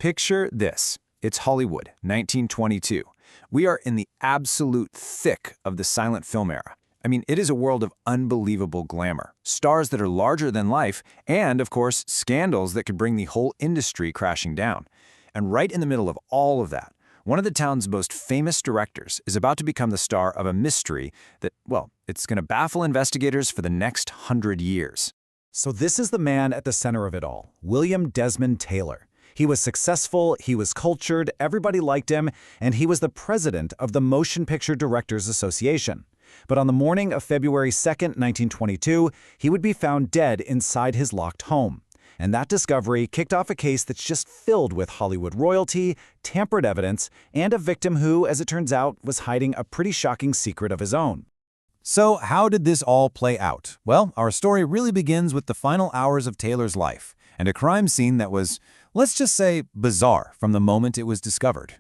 Picture this. It's Hollywood, 1922. We are in the absolute thick of the silent film era. I mean, it is a world of unbelievable glamour, stars that are larger than life, and, of course, scandals that could bring the whole industry crashing down. And right in the middle of all of that, one of the town's most famous directors is about to become the star of a mystery that, well, it's going to baffle investigators for the next 100 years. So this is the man at the center of it all, William Desmond Taylor. He was successful, he was cultured, everybody liked him, and he was the president of the Motion Picture Directors Association. But on the morning of February 2nd, 1922, he would be found dead inside his locked home. And that discovery kicked off a case that's just filled with Hollywood royalty, tampered evidence, and a victim who, as it turns out, was hiding a pretty shocking secret of his own. So how did this all play out? Well, our story really begins with the final hours of Taylor's life, and a crime scene that was, let's just say, bizarre from the moment it was discovered.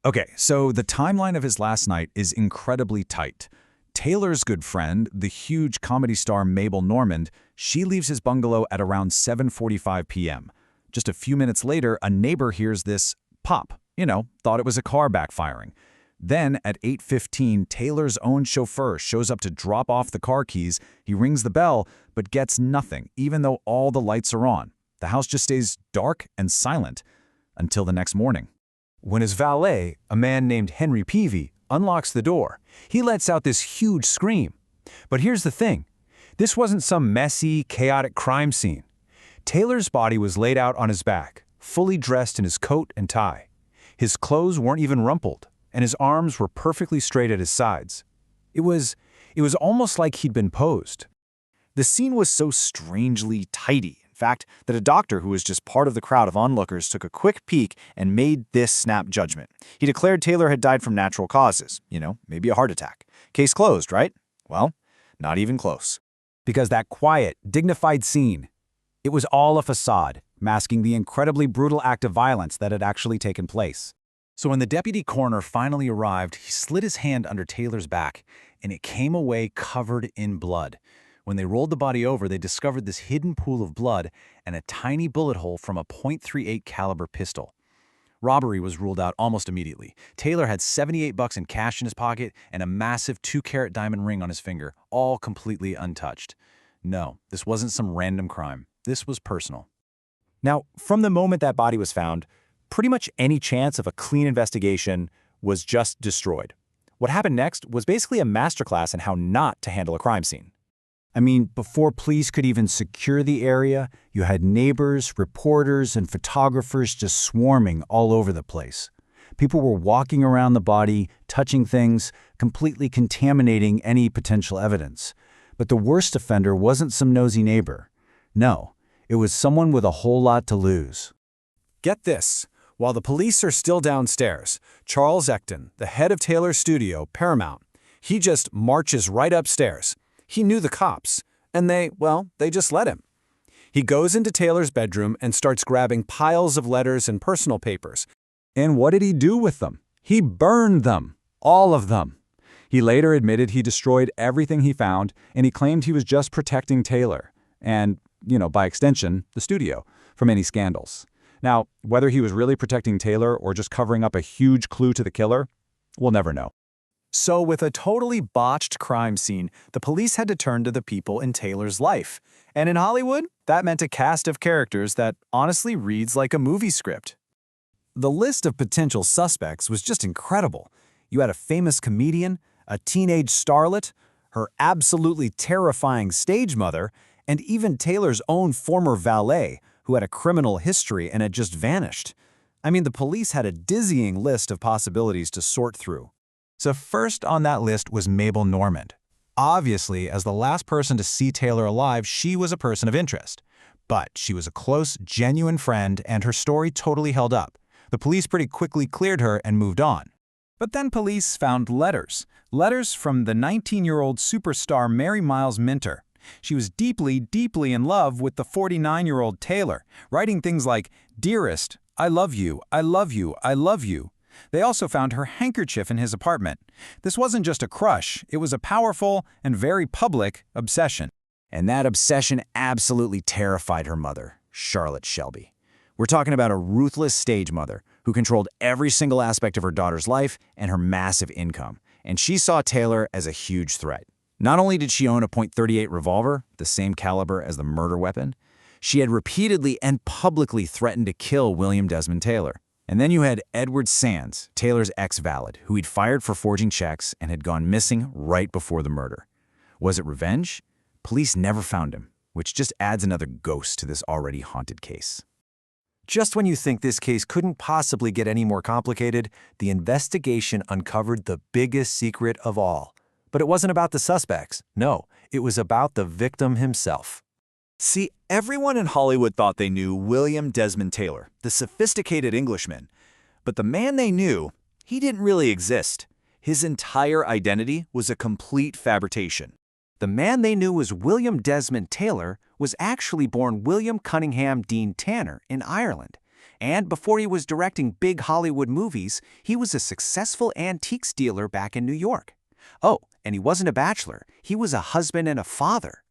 Okay, so the timeline of his last night is incredibly tight. Taylor's good friend, the huge comedy star Mabel Normand, she leaves his bungalow at around 7:45 p.m. Just a few minutes later, a neighbor hears this pop, thought it was a car backfiring. Then, at 8:15, Taylor's own chauffeur shows up to drop off the car keys. He rings the bell, but gets nothing, even though all the lights are on. The house just stays dark and silent until the next morning, when his valet, a man named Henry Peavy, unlocks the door. He lets out this huge scream. But here's the thing. This wasn't some messy, chaotic crime scene. Taylor's body was laid out on his back, fully dressed in his coat and tie. His clothes weren't even rumpled, and his arms were perfectly straight at his sides. It was almost like he'd been posed. The scene was so strangely tidy, in fact, that a doctor who was just part of the crowd of onlookers took a quick peek and made this snap judgment. He declared Taylor had died from natural causes, maybe a heart attack. Case closed, right? Well, not even close. Because that quiet, dignified scene, it was all a facade, masking the incredibly brutal act of violence that had actually taken place. So when the deputy coroner finally arrived, he slid his hand under Taylor's back, and it came away covered in blood. When they rolled the body over, they discovered this hidden pool of blood and a tiny bullet hole from a .38 caliber pistol. Robbery was ruled out almost immediately. Taylor had $78 in cash in his pocket and a massive 2-carat diamond ring on his finger, all completely untouched. No, this wasn't some random crime. This was personal. Now, from the moment that body was found, pretty much any chance of a clean investigation was just destroyed. What happened next was basically a masterclass in how not to handle a crime scene. I mean, before police could even secure the area, you had neighbors, reporters, and photographers just swarming all over the place. People were walking around the body, touching things, completely contaminating any potential evidence. But the worst offender wasn't some nosy neighbor. No, it was someone with a whole lot to lose. Get this. While the police are still downstairs, Charles Ecton, the head of Taylor's studio, Paramount, he just marches right upstairs. He knew the cops, and they just let him. He goes into Taylor's bedroom and starts grabbing piles of letters and personal papers. And what did he do with them? He burned them. All of them. He later admitted he destroyed everything he found, and he claimed he was just protecting Taylor, and, by extension, the studio, from any scandals. Now, whether he was really protecting Taylor or just covering up a huge clue to the killer, we'll never know. So with a totally botched crime scene, the police had to turn to the people in Taylor's life. And in Hollywood, that meant a cast of characters that honestly reads like a movie script. The list of potential suspects was just incredible. You had a famous comedian, a teenage starlet, her absolutely terrifying stage mother, and even Taylor's own former valet, who had a criminal history and had just vanished. I mean, the police had a dizzying list of possibilities to sort through. So first on that list was Mabel Normand. Obviously, as the last person to see Taylor alive, she was a person of interest. But she was a close, genuine friend, and her story totally held up. The police pretty quickly cleared her and moved on. But then police found letters from the 19-year-old superstar Mary Miles Minter. She was deeply, deeply in love with the 49-year-old Taylor, writing things like, "Dearest, I love you, I love you, I love you." They also found her handkerchief in his apartment. This wasn't just a crush, it was a powerful and very public obsession. And that obsession absolutely terrified her mother, Charlotte Shelby. We're talking about a ruthless stage mother who controlled every single aspect of her daughter's life and her massive income, and she saw Taylor as a huge threat. Not only did she own a .38 revolver, the same caliber as the murder weapon, she had repeatedly and publicly threatened to kill William Desmond Taylor. And then you had Edward Sands, Taylor's ex-valet, who he'd fired for forging checks and had gone missing right before the murder. Was it revenge? Police never found him, which just adds another ghost to this already haunted case. Just when you think this case couldn't possibly get any more complicated, the investigation uncovered the biggest secret of all. But it wasn't about the suspects. No, it was about the victim himself. See, everyone in Hollywood thought they knew William Desmond Taylor, the sophisticated Englishman. But the man they knew, he didn't really exist. His entire identity was a complete fabrication. The man they knew as William Desmond Taylor was actually born William Cunningham Dean Tanner in Ireland. And before he was directing big Hollywood movies, he was a successful antiques dealer back in New York. Oh, and he wasn't a bachelor. He was a husband and a father.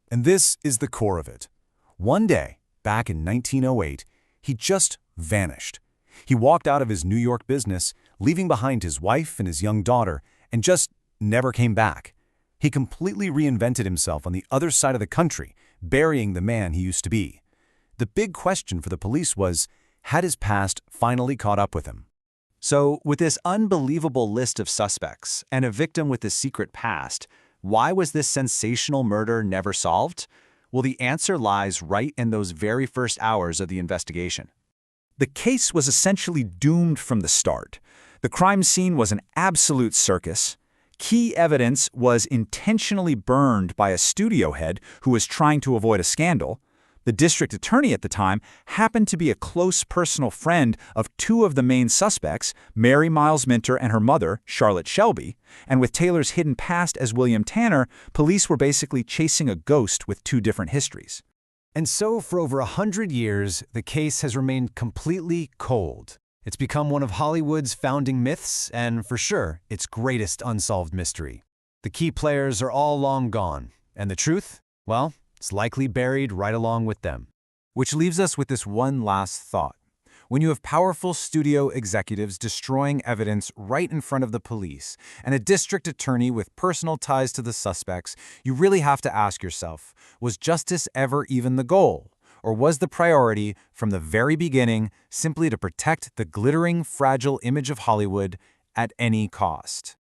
And this is the core of it. One day, back in 1908, he just vanished. He walked out of his New York business, leaving behind his wife and his young daughter, and just never came back. He completely reinvented himself on the other side of the country, burying the man he used to be. The big question for the police was, had his past finally caught up with him? So, with this unbelievable list of suspects and a victim with a secret past, why was this sensational murder never solved? Well, the answer lies right in those very first hours of the investigation. The case was essentially doomed from the start. The crime scene was an absolute circus. Key evidence was intentionally burned by a studio head who was trying to avoid a scandal. The district attorney at the time happened to be a close personal friend of two of the main suspects, Mary Miles Minter and her mother, Charlotte Shelby. And with Taylor's hidden past as William Tanner, police were basically chasing a ghost with two different histories. And so, for over 100 years, the case has remained completely cold. It's become one of Hollywood's founding myths and, for sure, its greatest unsolved mystery. The key players are all long gone, and the truth? Well, it's likely buried right along with them. Which leaves us with this one last thought. When you have powerful studio executives destroying evidence right in front of the police and a district attorney with personal ties to the suspects, you really have to ask yourself, was justice ever even the goal? Or was the priority from the very beginning simply to protect the glittering, fragile image of Hollywood at any cost?